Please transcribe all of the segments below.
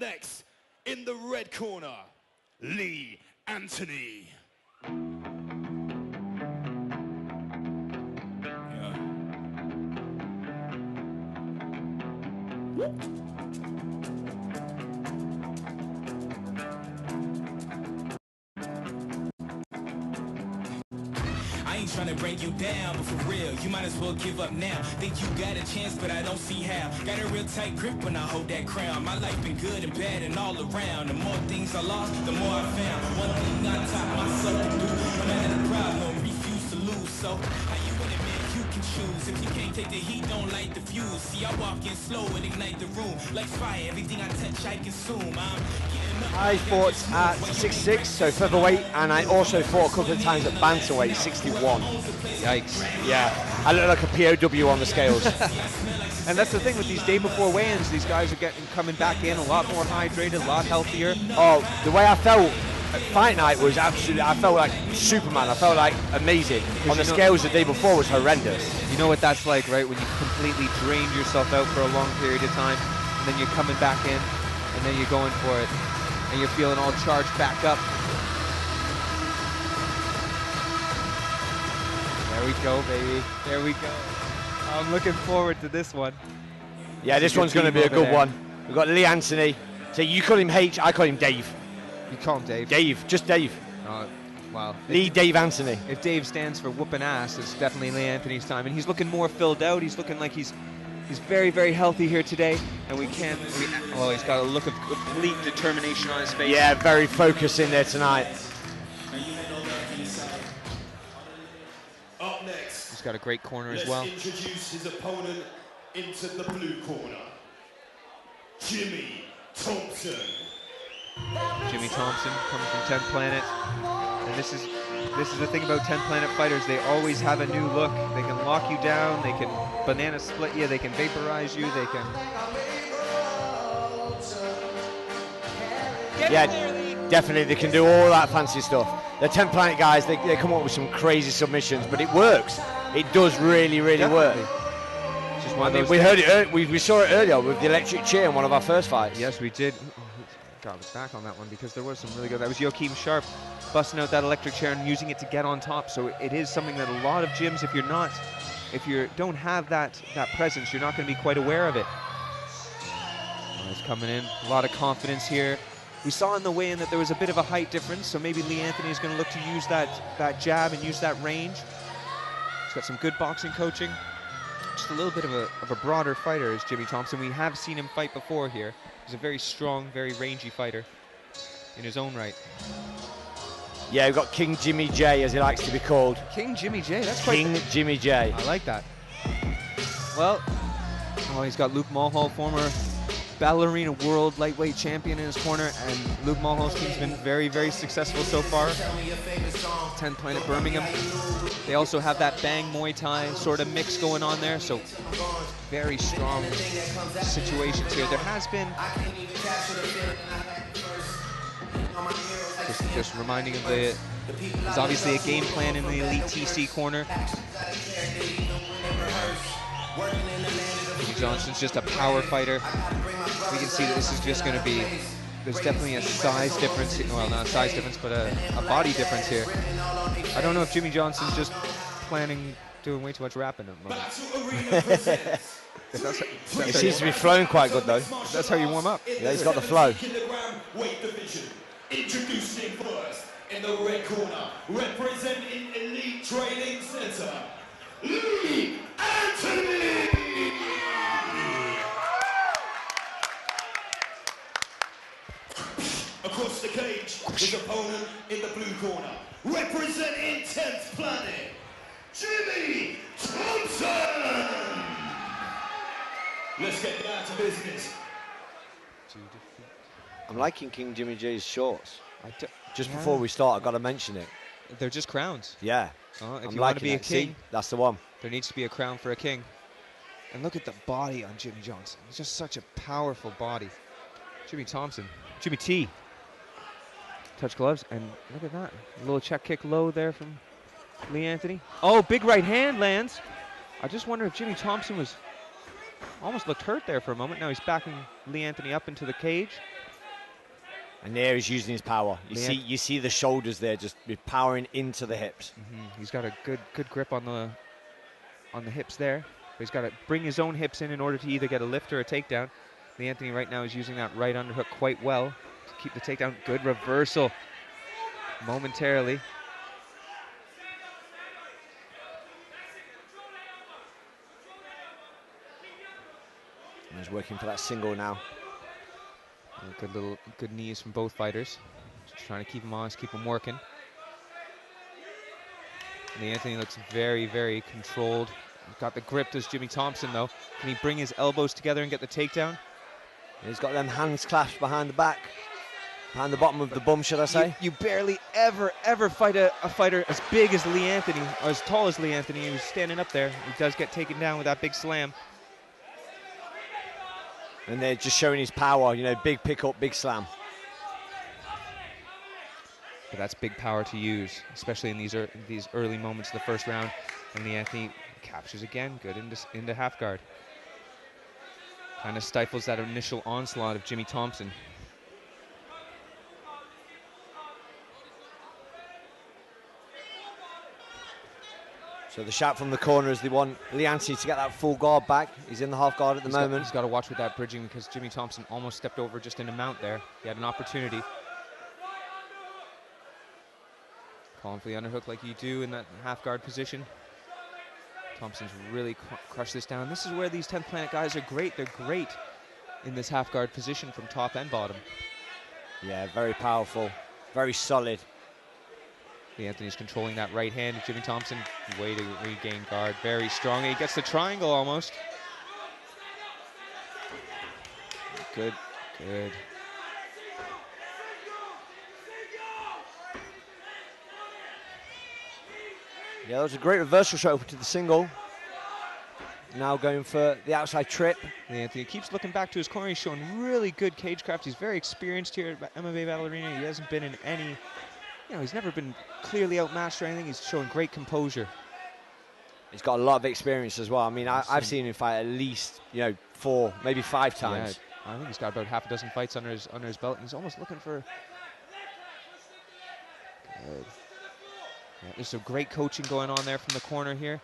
next, in the red corner, Lee Anthony. I ain't trying to bring you down, but for real, you might as well give up now. Think you got a chance, but I don't see how. Got a real tight grip when I hold that crown. My life been good and bad and all around. The more things I lost, the more I found. One thing I taught myself to do, no matter the problem, refuse to lose. So, how you in it, man? You can choose. If you can't take the heat, don't light the fuse. See, I walk in slow and ignite the room. Like fire, everything I touch, I consume. I fought at 6'6", so featherweight, and I also fought a couple of times at bantamweight, 61. Yikes. Yeah, I look like a POW on the scales. And that's the thing with these day before weigh-ins, these guys are coming back in a lot more hydrated, a lot healthier. Oh, the way I felt at fight night was absolutely, I felt like Superman. I felt like amazing. On the scales the day before was horrendous. You know what that's like, right? When you completely drained yourself out for a long period of time, and then you're coming back in, and then you're going for it, and you're feeling all charged back up. There we go, baby. There we go. I'm looking forward to this one. Yeah, this one's going to be a good one. We've got Lee Anthony. So you call him H, I call him Dave. You call him Dave? Dave, just Dave. Wow. Lee Dave Anthony. If Dave stands for whooping ass, it's definitely Lee Anthony's time. And he's looking more filled out. He's looking like he's very, very healthy here today. And oh, he's got a look of complete determination on his face. Yeah, very focused in there tonight. Up next, he's got a great corner as well. Let's introduce his opponent into the blue corner, Jimmy Thompson. Jimmy Thompson coming from 10th Planet. And this is the thing about 10th Planet fighters. They always have a new look. They can lock you down. They can banana split you. They can vaporize you. They can... Yeah, definitely. They can do all that fancy stuff. The 10th Planet guys, they come up with some crazy submissions, but it works. It does really, really work. Just one of those we heard it. We saw it earlier with the electric chair in one of our first fights. Yes, we did. God, I was back on that one because there was some really good. That was Joachim Sharp busting out that electric chair and using it to get on top. So it is something that a lot of gyms, if you don't have that presence, you're not going to be quite aware of it. Oh, he's coming in, a lot of confidence here. We saw in the weigh-in that there was a bit of a height difference, so maybe Lee Anthony is going to look to use that jab and use that range. He's got some good boxing coaching. Just a little bit of a broader fighter is Jimmy Thompson. We have seen him fight before here. He's a very strong, very rangy fighter in his own right. Yeah, we've got King Jimmy J, as he likes to be called. King Jimmy J, that's quite... King Jimmy J. I like that. Well, he's got Luke Mulhall, former ballerina world lightweight champion in his corner, and Luke Mulhall's team's been very, very successful so far. 10th Planet Birmingham. They also have that Bang Muay Thai sort of mix going on there, so very strong situations here. There has been, just reminding of there's obviously a game plan in the Elite TC corner. Jimmy Johnson's just a power fighter. We can see that this is just going to be, there's definitely a size difference, well, not a size difference, but a body difference here. I don't know if Jimmy Johnson's just doing way too much rapping at the moment. It seems to be flowing quite good, though. That's how you warm up. Yeah, he's got the flow. Introducing first in the red corner, representing Elite Training Center, Lee Anthony. Across the cage, his opponent in the blue corner, representing 10th Planet, Jimmy Thompson. Let's get down to business. I'm liking King Jimmy J's shorts. Just before we start, I've got to mention it. They're just crowns. Yeah. If you want to be a king, see, that's the one. There needs to be a crown for a king. And look at the body on Jimmy Johnson. It's just such a powerful body. Jimmy Thompson. Jimmy T. Touch gloves, and look at that. A little check kick low there from Lee Anthony. Oh, big right hand lands. I just wonder if Jimmy Thompson almost looked hurt there for a moment. Now he's backing Lee Anthony up into the cage. And there he's using his power. You see the shoulders there just powering into the hips. He's got a good grip on the hips there. But he's got to bring his own hips in order to either get a lift or a takedown. Lee Anthony right now is using that right underhook quite well to keep the takedown. Good reversal momentarily. And he's working for that single now. Good knees from both fighters. Just trying to keep him honest, keep him working. Lee Anthony looks very, very controlled. Got the grip, does Jimmy Thompson, though. Can he bring his elbows together and get the takedown? He's got them hands clasped behind the back. Behind the bottom of the bum, should I say? You barely ever fight a fighter as big as Lee Anthony, or as tall as Lee Anthony, who's standing up there. He does get taken down with that big slam. And they're just showing his power, you know, big pickup, big slam. But that's big power to use, especially in these early moments of the first round. And Lee Anthony captures again, good into half guard. Kind of stifles that initial onslaught of Jimmy Thompson. So the shout from the corner is they want Lee Anthony to get that full guard back. He's in the half guard at the moment. He's got to watch with that bridging because Jimmy Thompson almost stepped over just in a mount there. He had an opportunity. Calling for the underhook like you do in that half guard position. Thompson's really crushed this down. This is where these 10th Planet guys are great. They're great in this half guard position from top and bottom. Yeah, very powerful, very solid. Lee Anthony's controlling that right hand. Jimmy Thompson, way to regain guard. Very strong. He gets the triangle almost. Good. Yeah, that was a great reversal shot to the single. Now going for the outside trip. Lee Anthony keeps looking back to his corner. He's showing really good cage craft. He's very experienced here at MMA Battle Arena. He hasn't been in any, he's never been clearly outmatched or anything. He's showing great composure. He's got a lot of experience as well. I mean, I've seen him fight at least, 4, maybe 5 times. Yeah, I think he's got about half a dozen fights under his belt, and he's almost looking for. Good. Yeah, there's some great coaching going on there from the corner here.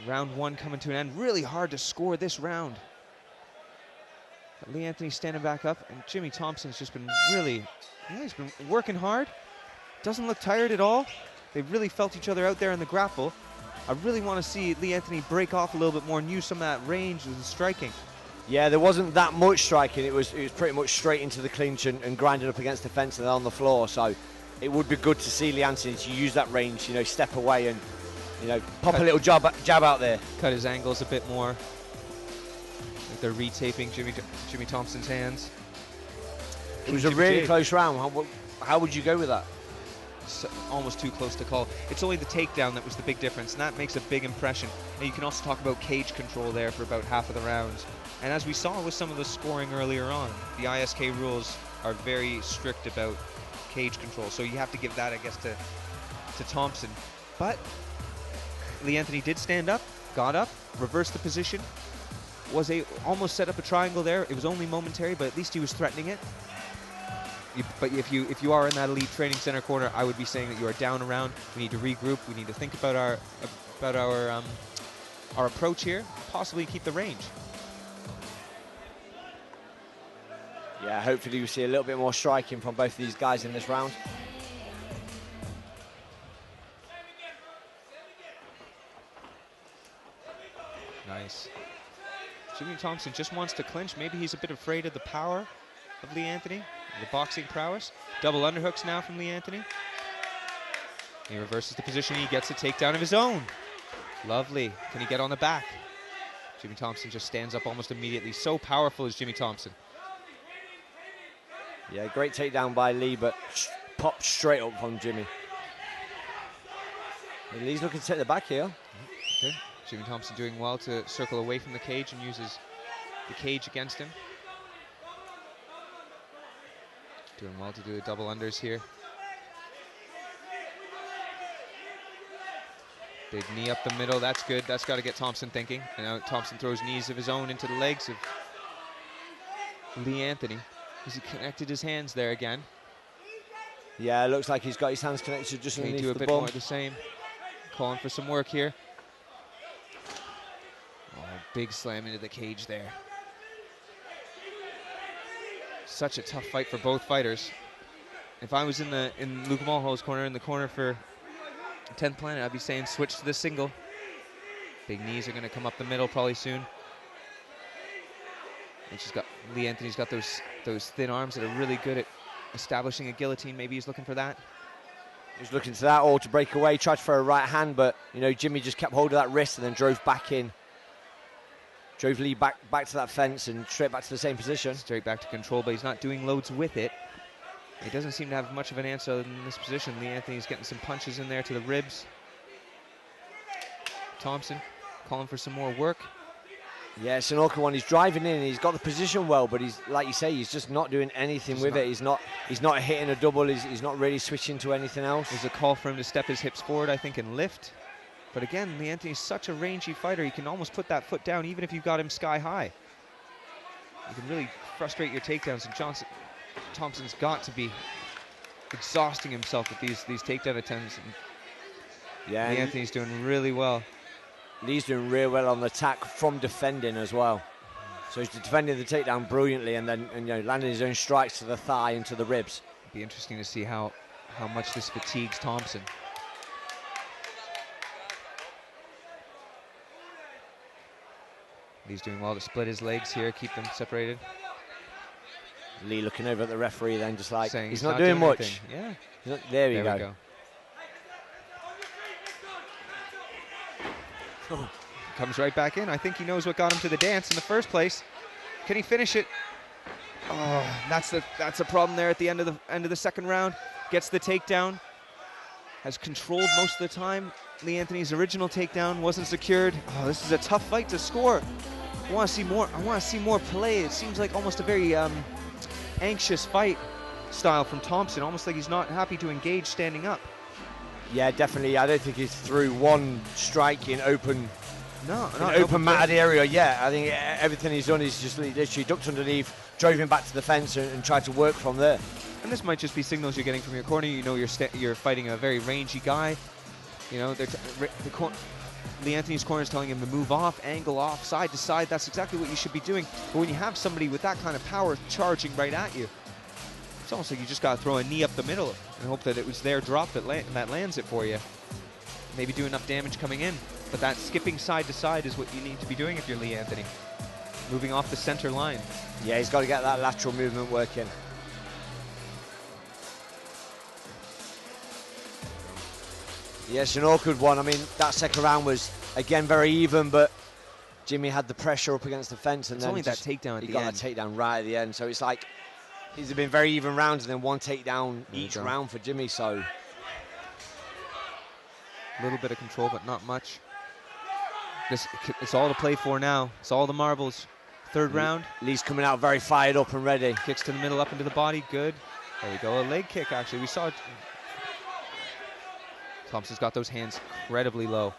Round 1 coming to an end. Really hard to score this round. But Lee Anthony standing back up, and Jimmy Thompson's just been really, he's been working hard. Doesn't look tired at all. They've really felt each other out there in the grapple. I really want to see Lee Anthony break off a little bit more and use some of that range and striking. Yeah, there wasn't that much striking. It was pretty much straight into the clinch and grinding up against the fence and on the floor. So it would be good to see Lee Anthony to use that range, step away and, pop a little jab out there. Cut his angles a bit more. Like they're retaping Jimmy Thompson's hands. It was a really close round. How would you go with that? Almost too close to call. It's only the takedown that was the big difference, and that makes a big impression. And you can also talk about cage control there for about half of the rounds. And as we saw with some of the scoring earlier on, the ISK rules are very strict about cage control. So you have to give that, I guess, to Thompson. But Lee Anthony did stand up, got up, reversed the position, almost set up a triangle there. It was only momentary, but at least he was threatening it. But if you are in that elite training center corner, I would be saying that you are down around. We need to regroup. We need to think about our approach here. Possibly keep the range. Yeah, hopefully we see a little bit more striking from both of these guys in this round. Nice. Jimmy Thompson just wants to clinch. Maybe he's a bit afraid of the power of Lee Anthony. The boxing prowess. Double underhooks now from Lee Anthony. He reverses the position. He gets a takedown of his own. Lovely. Can he get on the back? Jimmy Thompson just stands up almost immediately. So powerful is Jimmy Thompson. Yeah, great takedown by Lee, but popped straight up from Jimmy. And Lee's looking to take the back here. Okay. Jimmy Thompson doing well to circle away from the cage and uses the cage against him. Doing well to do the double unders here. Big knee up the middle, that's good. That's got to get Thompson thinking. And now Thompson throws knees of his own into the legs of Lee Anthony. Has he connected his hands there again? Yeah, it looks like he's got his hands connected just Can he underneath do a the bit bum. more of the same? Calling for some work here. Oh, big slam into the cage there. Such a tough fight for both fighters. If I was in Luke Mulhall's corner, in the corner for 10th Planet, I'd be saying switch to the single. Big knees are going to come up the middle probably soon. And Lee Anthony's got those thin arms that are really good at establishing a guillotine. Maybe he's looking for that. He's looking to that, or to break away, tried for a right hand, but Jimmy just kept hold of that wrist and then drove back in. Drove Lee back to that fence and straight back to the same position. Straight back to control, but he's not doing loads with it. He doesn't seem to have much of an answer in this position. Lee Anthony's getting some punches in there to the ribs. Thompson calling for some more work. Yeah, it's an awkward one. He's driving in, and he's got the position well, but he's, like you say, he's just not doing anything with it. He's not hitting a double. He's not really switching to anything else. There's a call for him to step his hips forward, I think, and lift. But again, Lee Anthony's such a rangy fighter. He can almost put that foot down even if you've got him sky high. You can really frustrate your takedowns, and Thompson's got to be exhausting himself with these takedown attempts. And yeah, Lee Anthony's doing really well. Lee's doing really well on the attack from defending as well. So he's defending the takedown brilliantly, and then landing his own strikes to the thigh and to the ribs. It'd be interesting to see how much this fatigues Thompson. Lee's doing well to split his legs here, keep them separated. Lee looking over at the referee then, just like, saying he's not doing much. Anything. Yeah. There we go. Oh, comes right back in. I think he knows what got him to the dance in the first place. Can he finish it? Oh, that's a problem there at the end of the second round. Gets the takedown. Has controlled most of the time. Lee Anthony's original takedown wasn't secured. Oh, this is a tough fight to score. I want to see more. I want to see more play. It seems like almost a very anxious fight style from Thompson. Almost like he's not happy to engage standing up. Yeah, definitely. I don't think he's through one strike in open matted area yet. I think everything he's done is just literally ducked underneath, drove him back to the fence, and tried to work from there. And this might just be signals you're getting from your corner. You're fighting a very rangy guy. Lee Anthony's corner is telling him to move off, angle off, side to side. That's exactly what you should be doing. But when you have somebody with that kind of power charging right at you, it's almost like you just got to throw a knee up the middle and hope that it was their drop that lands it for you. Maybe do enough damage coming in. But that skipping side to side is what you need to be doing if you're Lee Anthony. Moving off the center line. Yeah, he's got to get that lateral movement working. Yes, an awkward one. I mean, that second round was, again, very even, but Jimmy had the pressure up against the fence. And it's then only that takedown at the end. He got that takedown right at the end. So it's like, these have been very even rounds, and then one takedown each round for Jimmy, so. A little bit of control, but not much. It's all to play for now. It's all the marbles. Third round. Lee's coming out very fired up and ready. Kicks to the middle, up into the body. Good. There we go. A leg kick, actually. We saw it. Thompson's got those hands incredibly low.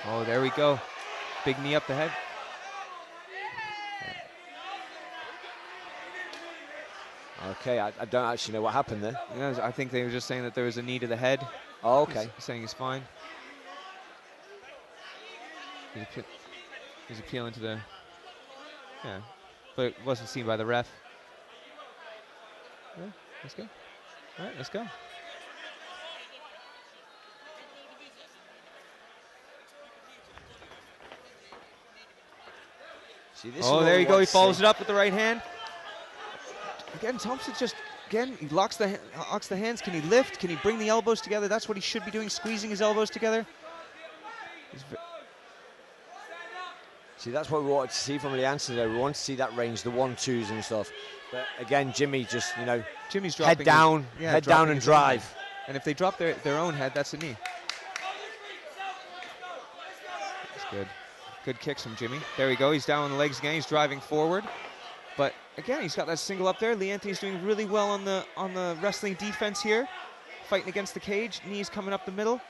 Oh, there we go. Big knee up the head. Okay, I don't actually know what happened there. Yeah, I think they were just saying that there was a knee to the head. Oh, okay. He's saying he's fine. He's appealing to the... Yeah, but it wasn't seen by the ref. Yeah, let's go. All right, let's go. See, this there you go. He follows it up with the right hand. Again, Thompson he locks the hands. Can he lift? Can he bring the elbows together? That's what he should be doing, squeezing his elbows together. See, that's what we wanted to see from Lee Anthony there. We want to see that range, the 1-2s and stuff. But again, Jimmy just, Jimmy's dropping head down and drive. And if they drop their own head, that's a knee. That's good. Good kicks from Jimmy. There we go. He's down on the legs again. He's driving forward. But again, he's got that single up there. Lee Anthony's doing really well on the wrestling defense here. Fighting against the cage. Knees coming up the middle.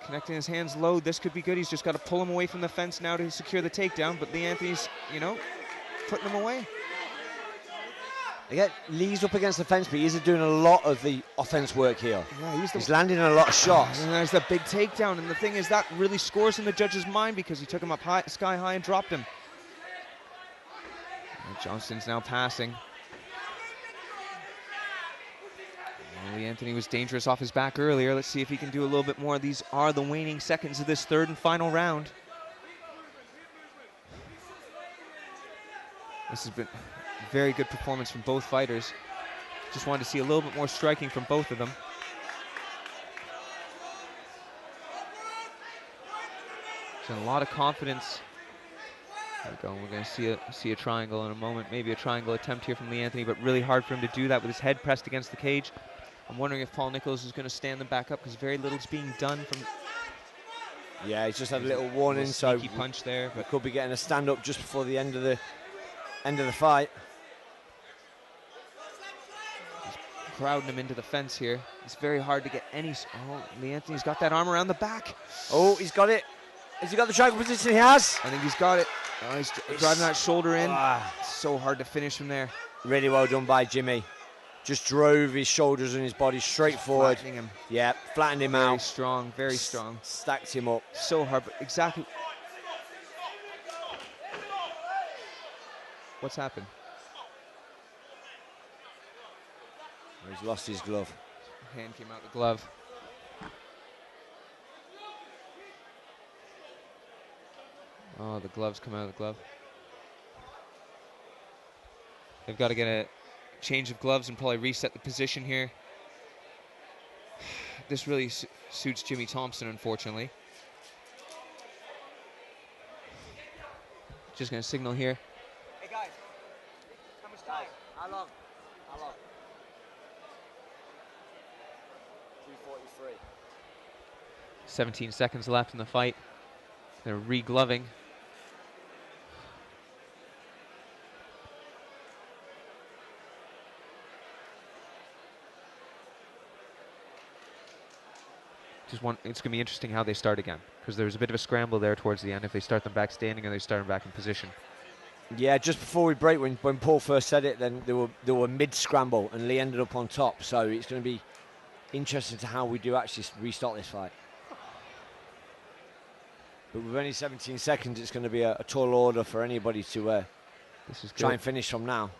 Connecting his hands low. This could be good. He's just got to pull him away from the fence now to secure the takedown. But Lee Anthony's, putting them away. Again, Lee's up against the fence, but he's doing a lot of the offense work here. Yeah, he's landing a lot of shots. And there's the big takedown, and the thing is that really scores in the judge's mind because he took him up high, sky high and dropped him. And Johnston's now passing. Lee Anthony was dangerous off his back earlier. Let's see if he can do a little bit more. These are the waning seconds of this third and final round. This has been a very good performance from both fighters. Just wanted to see a little bit more striking from both of them. There's a lot of confidence. There we go. We're going to see a triangle in a moment. Maybe a triangle attempt here from Lee Anthony, but really hard for him to do that with his head pressed against the cage. I'm wondering if Paul Nichols is going to stand them back up because very little's being done from. Yeah, he's just had a little warning, so sneaky punch there, but could be getting a stand up just before the end of the fight. He's crowding him into the fence here. It's very hard to get any. Oh, Lee Anthony's got that arm around the back. Oh, he's got it. Has he got the triangle position? He has. I think he's got it. Oh, he's driving that shoulder in. So hard to finish from there. Really well done by Jimmy. Just drove his shoulders and his body straight forward. Flattening him. Yeah, flattened him out. Very strong, very strong. Stacked him up. So hard, but exactly. What's happened? He's lost his glove. Hand came out the glove. Oh, the gloves come out of the glove. They've got to get a change of gloves and probably reset the position here. This really suits Jimmy Thompson, unfortunately. Just going to signal here. Hey guys, how much time? How long? 2:43. 17 seconds left in the fight. They're re-gloving. It's going to be interesting how they start again, because there was a bit of a scramble there towards the end, if they start them back standing or they start them back in position. Yeah, just before we break, when Paul first said it, then they were mid-scramble and Lee ended up on top, so it's going to be interesting to how we do actually restart this fight. But with only 17 seconds, it's going to be a tall order for anybody to try and finish from now.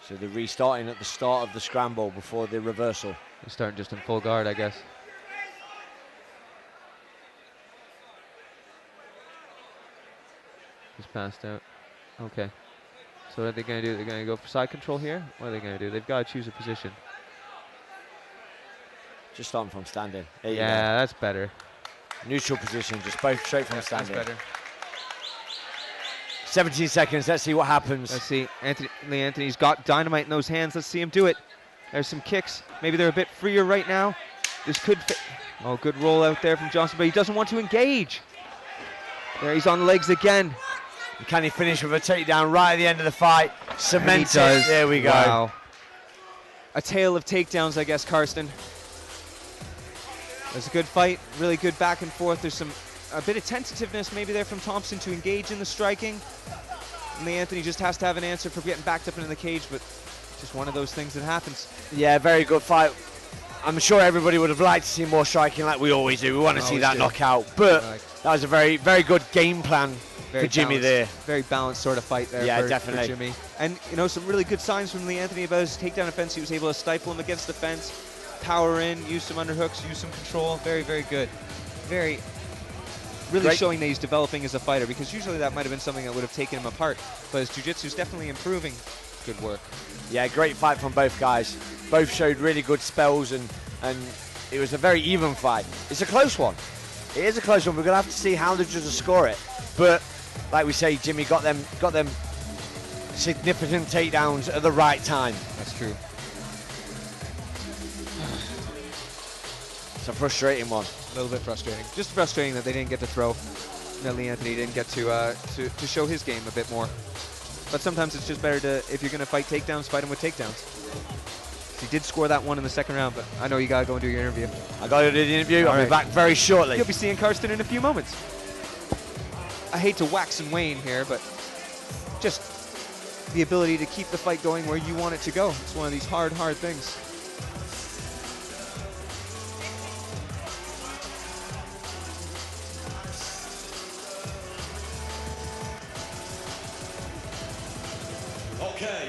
So they're restarting at the start of the scramble before the reversal. They're starting just in full guard, I guess. He's passed out. Okay. So what are they going to do? They're going to go for side control here? What are they going to do? They've got to choose a position. Just starting from standing. There you go. That's better. Neutral position, just both straight from standing. That's better. 17 seconds, let's see what happens. Let's see, Lee Anthony's got dynamite in those hands. Let's see him do it. There's some kicks. Maybe they're a bit freer right now. This could fit. Oh, good roll out there from Johnson, but he doesn't want to engage. There, he's on legs again. And can he finish with a takedown right at the end of the fight? Cement it. There we go. Wow. A tale of takedowns, I guess, Karsten. It was a good fight, really good back and forth. There's a bit of tentativeness maybe there from Thompson to engage in the striking. And Lee Anthony just has to have an answer for getting backed up into the cage, but just one of those things that happens. Yeah, very good fight. I'm sure everybody would have liked to see more striking like we always do. We want to see that knockout, but that was a very, very good game plan for Jimmy there. Very balanced sort of fight there definitely. For Jimmy. And, you know, some really good signs from Lee Anthony about his takedown offense. He was able to stifle him against the fence, power in, use some underhooks, use some control. Very, very good. Really showing that he's developing as a fighter, because usually that might have been something that would have taken him apart. But his jiu-jitsu's definitely improving. Good work. Yeah, great fight from both guys. Both showed really good spells, and it was a very even fight. It's a close one. It is a close one. We're going to have to see how the judges score it. But like we say, Jimmy got them significant takedowns at the right time. That's true. It's a frustrating one. A little bit frustrating. Just frustrating that they didn't get to throw. That Lee Anthony didn't get to show his game a bit more. But sometimes it's just better to, if you're going to fight takedowns, fight them with takedowns. He did score that one in the second round, but I know you gotta go and do your interview. I got to do the interview. I'll All be right. back very shortly. You'll be seeing Karsten in a few moments. I hate to wax and wane here, but just the ability to keep the fight going where you want it to go. It's one of these hard things. Okay.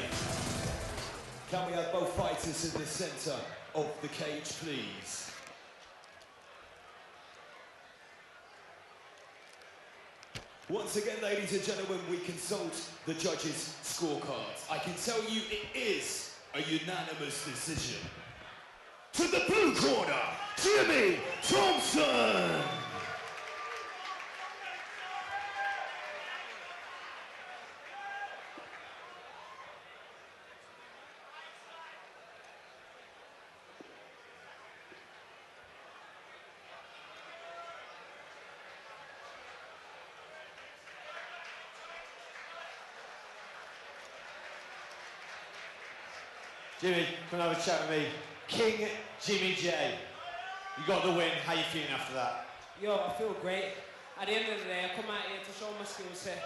Can we have both fighters in the center of the cage, please? Once again, ladies and gentlemen, we consult the judges' scorecards. I can tell you it is a unanimous decision. To the blue corner, Jimmy Thompson! Jimmy, come and have a chat with me. King Jimmy J. You got the win. How you feeling after that? Yo, I feel great. At the end of the day, I come out here to show my skill set.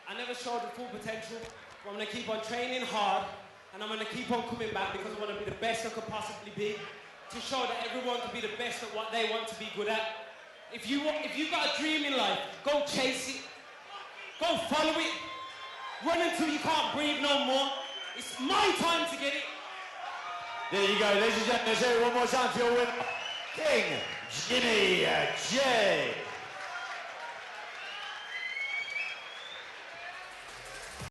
I never showed the full potential, but I'm going to keep on training hard, and I'm going to keep on coming back because I want to be the best I could possibly be, to show that everyone can be the best at what they want to be good at. If you got a dream in life, go chase it. Go follow it. Run until you can't breathe no more. It's my time to get it. There you go, ladies and gentlemen. Let's hear it one more time for your winner, King Jimmy J.